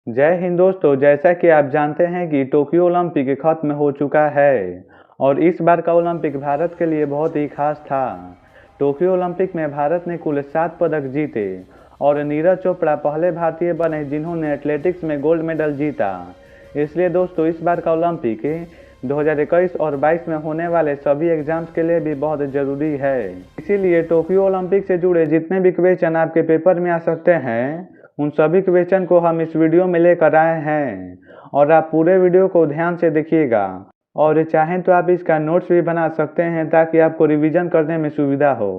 जय हिंद दोस्तों, जैसा कि आप जानते हैं कि टोक्यो ओलंपिक खत्म हो चुका है और इस बार का ओलंपिक भारत के लिए बहुत ही खास था। टोक्यो ओलंपिक में भारत ने कुल 7 पदक जीते और नीरज चोपड़ा पहले भारतीय बने जिन्होंने एथलेटिक्स में गोल्ड मेडल जीता। इसलिए दोस्तों इस बार का ओलंपिक 2021 और 22 में होने वाले सभी एग्जाम्स के लिए भी बहुत ज़रूरी है। इसीलिए टोक्यो ओलंपिक से जुड़े जितने भी क्वेश्चन आपके पेपर में आ सकते हैं उन सभी क्वेश्चन को हम इस वीडियो में लेकर आए हैं और आप पूरे वीडियो को ध्यान से देखिएगा और चाहें तो आप इसका नोट्स भी बना सकते हैं ताकि आपको रिवीजन करने में सुविधा हो।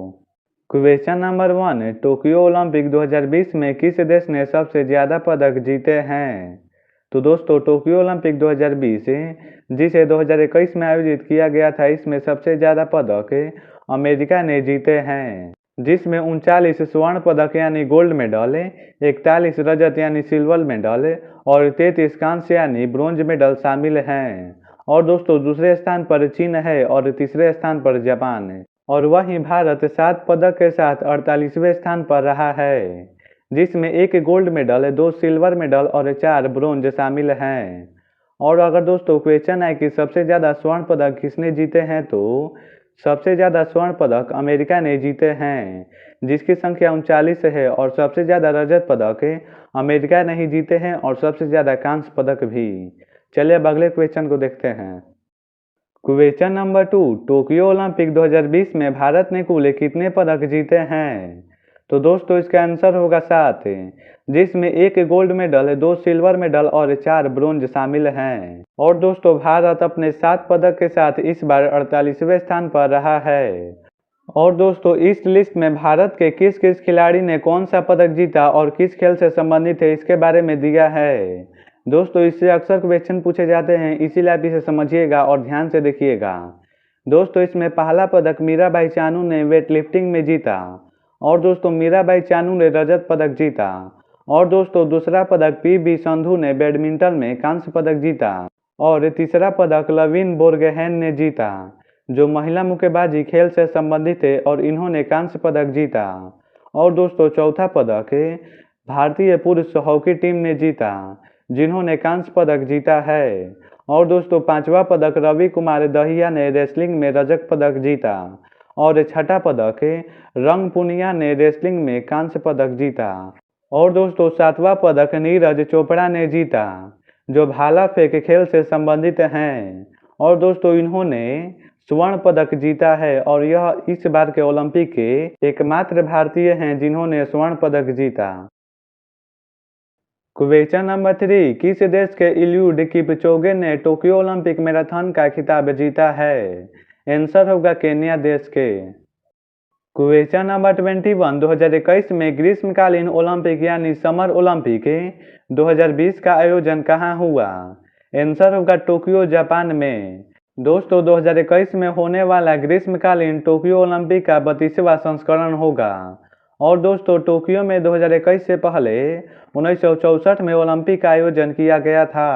क्वेश्चन नंबर 1, टोक्यो ओलंपिक 2020 में किस देश ने सबसे ज़्यादा पदक जीते हैं? तो दोस्तों टोक्यो ओलंपिक 2020 जिसे 2021 में आयोजित किया गया था, इसमें सबसे ज़्यादा पदक अमेरिका ने जीते हैं, जिसमें 39 स्वर्ण पदक यानी गोल्ड मेडल, 41 रजत यानी सिल्वर मेडल और 33 कांस्य यानी ब्रोंज मेडल शामिल हैं। और दोस्तों दूसरे स्थान पर चीन है और तीसरे स्थान पर जापान है और वहीं भारत 7 पदक के साथ 48वें स्थान पर रहा है, जिसमें 1 गोल्ड मेडल, 2 सिल्वर मेडल और 4 ब्रोंज शामिल हैं। और अगर दोस्तों क्वेश्चन है कि सबसे ज़्यादा स्वर्ण पदक किसने जीते हैं, तो सबसे ज़्यादा स्वर्ण पदक अमेरिका ने जीते हैं, जिसकी संख्या 39 है और सबसे ज़्यादा रजत पदक अमेरिका ने ही जीते हैं और सबसे ज़्यादा कांस्य पदक भी। चलिए अब अगले क्वेश्चन को देखते हैं। क्वेश्चन नंबर 2, टोक्यो ओलंपिक 2020 में भारत ने कुल कितने पदक जीते हैं? तो दोस्तों इसका आंसर होगा 7, जिसमें 1 गोल्ड मेडल, 2 सिल्वर मेडल और 4 ब्रोंज शामिल हैं। और दोस्तों भारत अपने 7 पदक के साथ इस बार 48वें स्थान पर रहा है। और दोस्तों इस लिस्ट में भारत के किस किस खिलाड़ी ने कौन सा पदक जीता और किस खेल से संबंधित है इसके बारे में दिया है। दोस्तों इससे अक्सर क्वेश्चन पूछे जाते हैं, इसीलिए आप इसे समझिएगा और ध्यान से देखिएगा। दोस्तों इसमें पहला पदक मीराबाई चानू ने वेट लिफ्टिंग में जीता और दोस्तों मीराबाई चानू ने रजत पदक जीता। और दोस्तों दूसरा पदक पी संधू ने बैडमिंटन में कांस्य पदक जीता और तीसरा पदक लविन बोर्गोहेन ने जीता, जो महिला मुक्केबाजी खेल से संबंधित है और इन्होंने कांस्य पदक जीता। और दोस्तों चौथा पदक भारतीय पुरुष हॉकी टीम ने जीता, जिन्होंने कांस्य पदक जीता है। और दोस्तों पांचवा पदक रवि कुमार दहिया ने रेसलिंग में रजत पदक जीता और छठा पदक रंग पुनिया ने रेसलिंग में कांस्य पदक जीता। और दोस्तों सातवां पदक नीरज चोपड़ा ने जीता, जो भाला फेंक खेल से संबंधित हैं। और दोस्तों इन्होंने स्वर्ण पदक जीता है और यह इस बार के ओलंपिक के एकमात्र भारतीय हैं जिन्होंने स्वर्ण पदक जीता। क्वेश्चन नंबर 3, किस देश के इल्यूड किपचोगे ने टोक्यो ओलंपिक मैराथन का खिताब जीता है? आंसर होगा केन्या देश के। क्वेश्चन नंबर 21, 2021 में ग्रीष्मकालीन ओलंपिक यानी समर ओलंपिक 2020 का आयोजन कहाँ हुआ? आंसर होगा टोक्यो जापान में। दोस्तों 2021 में होने वाला ग्रीष्मकालीन टोक्यो ओलंपिक का 32वां संस्करण होगा। और दोस्तों टोक्यो में 2021 से पहले 1964 में ओलंपिक का आयोजन किया गया था।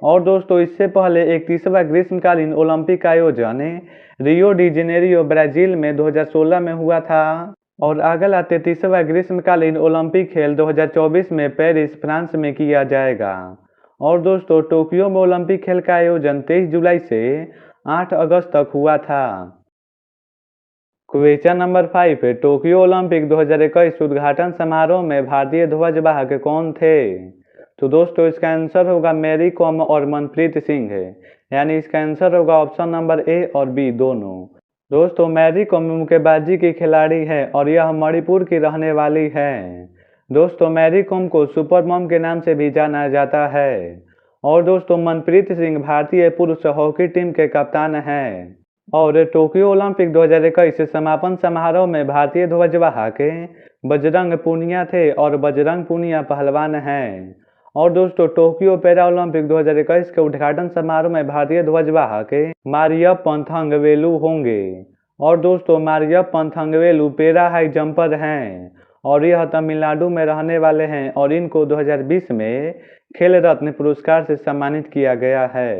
और दोस्तों इससे पहले 31वां ग्रीष्मकालीन ओलंपिक का आयोजन रियो डी जेनेरियो ब्राजील में 2016 में हुआ था और अगला 33वां ग्रीष्मकालीन ओलंपिक खेल 2024 में पेरिस फ्रांस में किया जाएगा। और दोस्तों टोक्यो में ओलंपिक खेल का आयोजन 23 जुलाई से 8 अगस्त तक हुआ था। क्वेश्चन नंबर 5, टोक्यो ओलंपिक 2021 उद्घाटन समारोह में भारतीय ध्वजवाहक कौन थे? तो दोस्तों इसका आंसर होगा मैरी कॉम और मनप्रीत सिंह है, यानी इसका आंसर होगा ऑप्शन नंबर ए और बी दोनों। दोस्तों मैरी कॉम मुक्केबाजी की खिलाड़ी है और यह मणिपुर की रहने वाली है। दोस्तों मैरी कॉम को सुपर मॉम के नाम से भी जाना जाता है। और दोस्तों मनप्रीत सिंह भारतीय पुरुष हॉकी टीम के कप्तान हैं। और टोक्यो ओलंपिक 2021 समापन समारोह में भारतीय ध्वजवाहक बजरंग पूनिया थे और बजरंग पूनिया पहलवान हैं। और दोस्तों टोक्यो पैरा ओलंपिक 2021 के उद्घाटन समारोह में भारतीय ध्वजवाहक मारियप्पन थंगवेलु होंगे। और दोस्तों Mariyappan Thangavelu para high jumper हैं और यह तमिलनाडु में रहने वाले हैं और इनको 2020 में खेल रत्न पुरस्कार से सम्मानित किया गया है।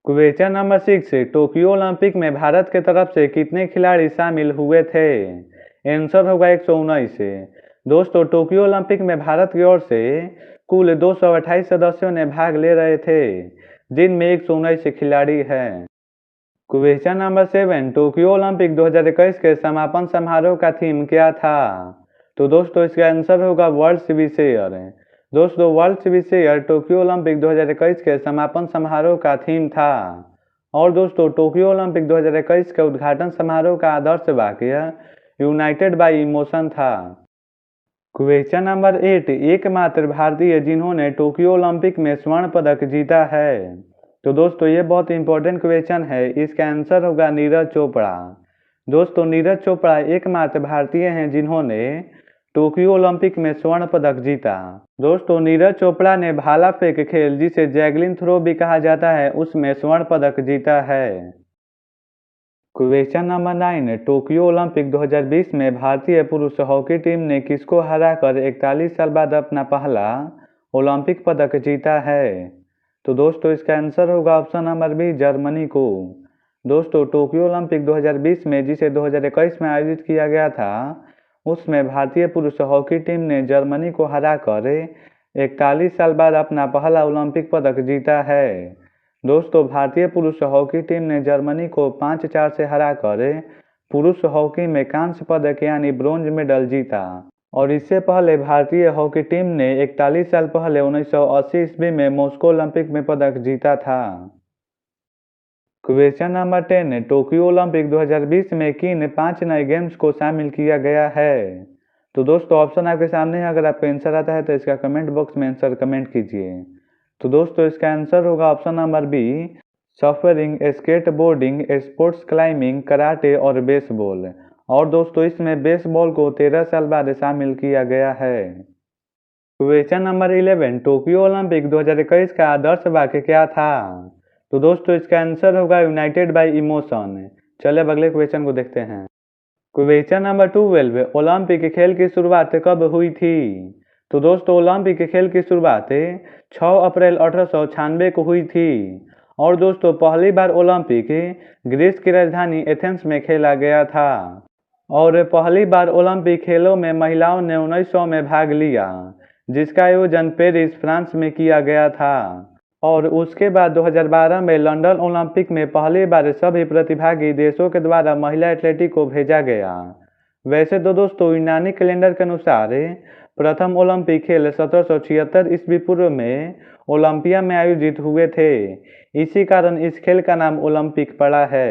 क्वेश्चन नंबर 6, टोक्यो ओलंपिक में भारत के तरफ से कितने खिलाड़ी शामिल हुए थे? आंसर होगा 119। दोस्तों टोक्यो ओलंपिक में भारत की ओर से कुल 228 सदस्यों ने भाग ले रहे थे, जिनमें 119 खिलाड़ी हैं। क्वेश्चन नंबर 7, टोक्यो ओलंपिक 2021 के समापन समारोह का थीम क्या था? तो दोस्तों इसका आंसर होगा वर्ल्ड सिविक शेयर। दोस्तों world civic share Tokyo Olympic 2021 के समापन समारोह का थीम था। और दोस्तों टोक्यो ओलंपिक 2021 के उद्घाटन समारोह का आदर्श वाक्य यूनाइटेड बाय इमोशन था। क्वेश्चन नंबर 8, एकमात्र भारतीय जिन्होंने टोक्यो ओलंपिक में स्वर्ण पदक जीता है। तो दोस्तों ये बहुत इंपॉर्टेंट क्वेश्चन है, इसका आंसर होगा नीरज चोपड़ा। दोस्तों नीरज चोपड़ा एकमात्र भारतीय हैं जिन्होंने टोक्यो ओलंपिक में स्वर्ण पदक जीता। दोस्तों नीरज चोपड़ा ने भाला फेंक खेल, जिसे जैवलिन थ्रो भी कहा जाता है, उसमें स्वर्ण पदक जीता है। क्वेश्चन नंबर 9, टोक्यो ओलंपिक 2020 में भारतीय पुरुष हॉकी टीम ने किसको हराकर 41 साल बाद अपना पहला ओलंपिक पदक जीता है? तो दोस्तों इसका आंसर होगा ऑप्शन नंबर बी, जर्मनी को। दोस्तों टोक्यो ओलंपिक 2020 में, जिसे 2021 में आयोजित किया गया था, उसमें भारतीय पुरुष हॉकी टीम ने जर्मनी को हराकर 41 साल बाद अपना पहला ओलंपिक पदक जीता है। दोस्तों भारतीय पुरुष हॉकी टीम ने जर्मनी को 5-4 से हराकर पुरुष हॉकी में कांस्य पदक यानी ब्रोंज मेडल जीता। और इससे पहले भारतीय हॉकी टीम ने 41 साल पहले 1980 ईस्वी में मॉस्को ओलंपिक में पदक जीता था। क्वेश्चन नंबर 10, टोक्यो ओलंपिक 2020 में किन 5 नए गेम्स को शामिल किया गया है? तो दोस्तों ऑप्शन आपके सामने है, अगर आपका आंसर आता है तो इसका कमेंट बॉक्स में आंसर कमेंट कीजिए। तो दोस्तों इसका आंसर होगा option number B, surfing, skateboarding, sports climbing, karate और बेसबॉल। और दोस्तों इसमें बेसबॉल को 13 साल बाद शामिल किया गया है। क्वेश्चन नंबर 11, टोक्यो ओलंपिक 2021 का आदर्श वाक्य क्या था? तो दोस्तों इसका आंसर होगा यूनाइटेड बाय इमोशन। चलिए अब अगले क्वेश्चन को देखते हैं। क्वेश्चन नंबर 12, ओलंपिक खेल की शुरुआत कब हुई थी? तो दोस्तों ओलंपिक खेल की शुरुआत 6 अप्रैल 1896 को हुई थी। और दोस्तों पहली बार ओलंपिक ग्रीस की राजधानी एथेंस में खेला गया था। और पहली बार ओलंपिक खेलों में महिलाओं ने 1900 में भाग लिया, जिसका आयोजन पेरिस फ्रांस में किया गया था। और उसके बाद 2012 में लंदन ओलंपिक में पहली बार सभी प्रतिभागी देशों के द्वारा महिला एथलेटिक को भेजा गया। वैसे तो दोस्तों यूनानी कैलेंडर के अनुसार प्रथम ओलंपिक खेल 1776 ईस्वी पूर्व में ओलंपिया में आयोजित हुए थे। इसी कारण इस खेल का नाम ओलंपिक पड़ा है।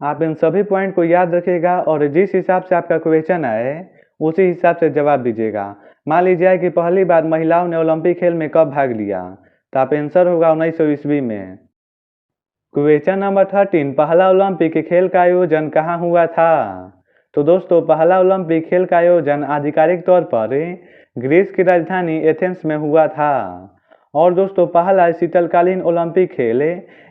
आप इन सभी पॉइंट को याद रखिएगा और जिस हिसाब से आपका क्वेश्चन आए उसी हिसाब से जवाब दीजिएगा। मान लीजिए कि पहली बार महिलाओं ने ओलंपिक खेल में कब भाग लिया, तो आप आंसर होगा 1900 ईस्वी में। क्वेश्चन नंबर 13, पहला ओलंपिक खेल का आयोजन कहाँ हुआ था? तो दोस्तों पहला ओलंपिक खेल का आयोजन आधिकारिक तौर पर ग्रीस की राजधानी एथेंस में हुआ था। और दोस्तों पहला शीतलकालीन ओलंपिक खेल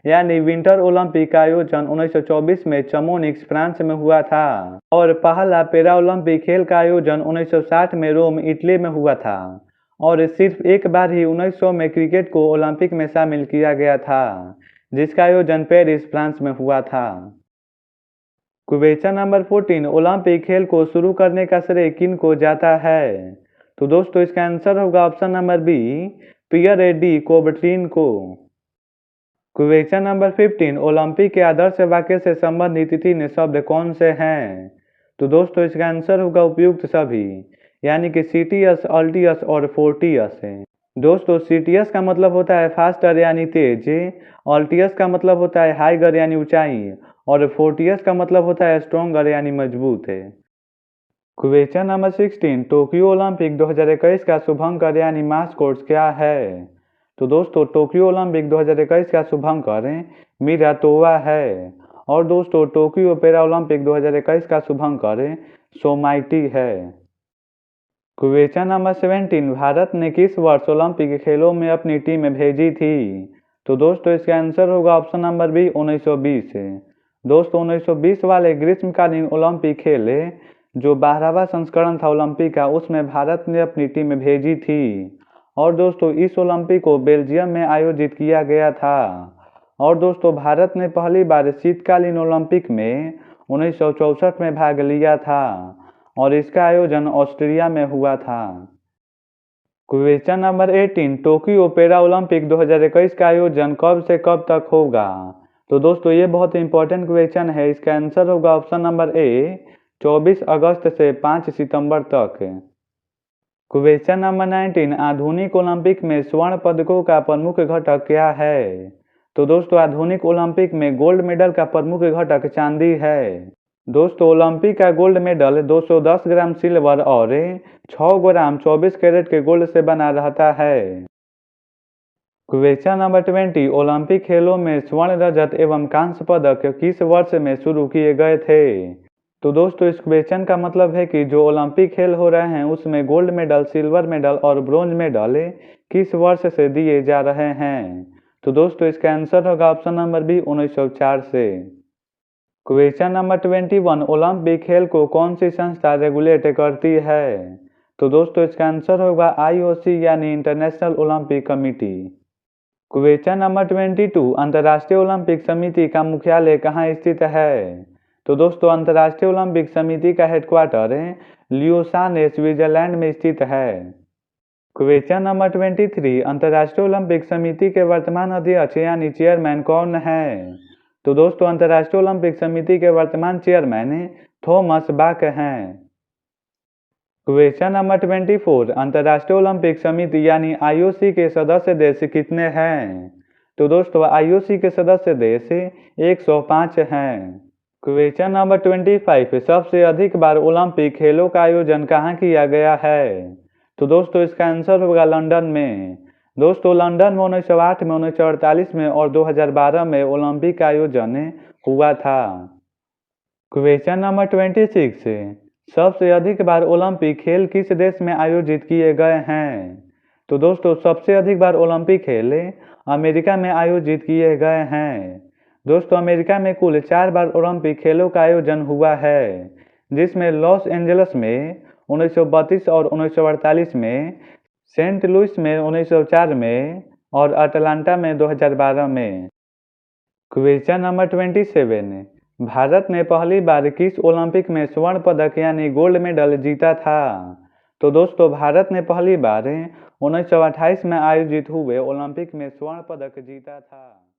यानी विंटर ओलंपिक का आयोजन 1924 में चमोनिक्स फ्रांस में हुआ था। और पहला पैरा ओलंपिक खेल का आयोजन 1960 में रोम इटली में हुआ था। और सिर्फ एक बार ही 1900 में क्रिकेट को ओलंपिक में शामिल किया गया था, जिसका आयोजन पेरिस फ्रांस में हुआ था। क्वेश्चन नंबर 14, ओलंपिक खेल को शुरू करने का श्रेय किन को जाता है? तो दोस्तों इसका आंसर होगा ऑप्शन नंबर बी, पियर डी कोबर्टिन को। क्वेश्चन नंबर 15, ओलंपिक के आदर्श वाक्य से संबंधित 3 शब्द कौन से हैं? तो दोस्तों इसका आंसर होगा उपयुक्त सभी, यानी कि सीटीएस, अल्टियस और फोर्टियस है। दोस्तों सीटीएस का मतलब होता है फास्टर यानी तेज, अल्टियस का मतलब होता है हाइगर यानी ऊंचाई, और फोर्टियस का मतलब होता है स्ट्रॉन्गर यानी मजबूत है। क्वेश्चन नंबर 16, टोक्यो ओलंपिक 2021 का शुभंकर यानी मास्कोट क्या है? तो दोस्तों टोक्यो ओलंपिक 2021 का शुभंकर मीरा तोवा है। और दोस्तों टोक्यो पैरा ओलंपिक 2021 का शुभंकर सोमाइटी है। क्वेश्चन नंबर 17, भारत ने किस वर्ष ओलंपिक खेलों में अपनी टीम भेजी थी? तो दोस्तों इसका आंसर होगा ऑप्शन नंबर बी, 1920। दोस्तों 1920 वाले ग्रीष्मकालीन ओलंपिक खेल जो 12वां संस्करण था ओलंपिक का, उसमें भारत ने अपनी टीम भेजी थी। और दोस्तों इस ओलंपिक को बेल्जियम में आयोजित किया गया था। और दोस्तों भारत ने पहली बार शीतकालीन ओलंपिक में 1964 में भाग लिया था, और इसका आयोजन ऑस्ट्रिया में हुआ था। Question number 18, Tokyo para Olympic 2021 का आयोजन कब से कब तक होगा? तो दोस्तों ये बहुत इंपॉर्टेंट क्वेश्चन है। इसका आंसर होगा ऑप्शन नंबर ए 24 अगस्त से 5 सितंबर तक। क्वेश्चन नंबर 19, आधुनिक ओलंपिक में स्वर्ण पदकों का प्रमुख घटक क्या है? तो दोस्तों आधुनिक ओलंपिक में गोल्ड मेडल का प्रमुख घटक चांदी है। दोस्तों ओलंपिक का गोल्ड मेडल 210 ग्राम सिल्वर और 6 ग्राम 24 कैरेट के गोल्ड से बना रहता है। क्वेश्चन नंबर 20, ओलंपिक खेलों में स्वर्ण रजत एवं कांस्य पदक किस वर्ष में शुरू किए गए थे? तो दोस्तों इस क्वेश्चन का मतलब है कि जो ओलंपिक खेल हो रहे हैं उसमें गोल्ड मेडल, सिल्वर मेडल और ब्रॉन्ज मेडल किस वर्ष से दिए जा रहे हैं? तो दोस्तों इसका आंसर होगा ऑप्शन नंबर बी 1904 से। क्वेश्चन नंबर 21, ओलंपिक खेल को कौन सी संस्था रेगुलेट करती है? तो दोस्तों इसका आंसर होगा IOC यानी international Olympic committee. Question number 22, अंतर्राष्ट्रीय ओलंपिक समिति का मुख्यालय कहाँ स्थित है? तो दोस्तों अंतर्राष्ट्रीय ओलंपिक समिति का हेडक्वार्टर लियोसान स्विट्जरलैंड में स्थित है। क्वेश्चन नंबर 23, अंतर्राष्ट्रीय ओलंपिक समिति के वर्तमान अध्यक्ष यानी चेयरमैन कौन है? तो दोस्तों अंतर्राष्ट्रीय ओलंपिक समिति के वर्तमान चेयरमैन थॉमस बाक हैं। क्वेश्चन नंबर 24, अंतर्राष्ट्रीय ओलंपिक समिति यानी IOC के सदस्य देश कितने हैं? तो दोस्तों IOC के सदस्य देश 105 हैं। क्वेश्चन नंबर 25, सबसे अधिक बार ओलंपिक खेलों का आयोजन कहाँ किया गया है? तो दोस्तों इसका आंसर होगा लंदन में। दोस्तों लंदन में 1908 में, 1948 में और 2012 में ओलंपिक का आयोजन हुआ था। क्वेश्चन नंबर 26, सबसे अधिक बार ओलंपिक खेल किस देश में आयोजित किए गए हैं? तो दोस्तों सबसे अधिक बार ओलंपिक खेल अमेरिका में आयोजित किए गए हैं। दोस्तों अमेरिका में कुल 4 बार ओलंपिक खेलों का आयोजन हुआ है, जिसमें लॉस एंजल्स में 1932 और 1948 में, सेंट लुइस में 1904 में और अटलांटा में 2012 में। क्वेश्चन नंबर 27, भारत ने पहली बार किस ओलंपिक में स्वर्ण पदक यानी गोल्ड मेडल जीता था? तो दोस्तों भारत ने पहली बार 1928 में आयोजित हुए ओलंपिक में स्वर्ण पदक जीता था।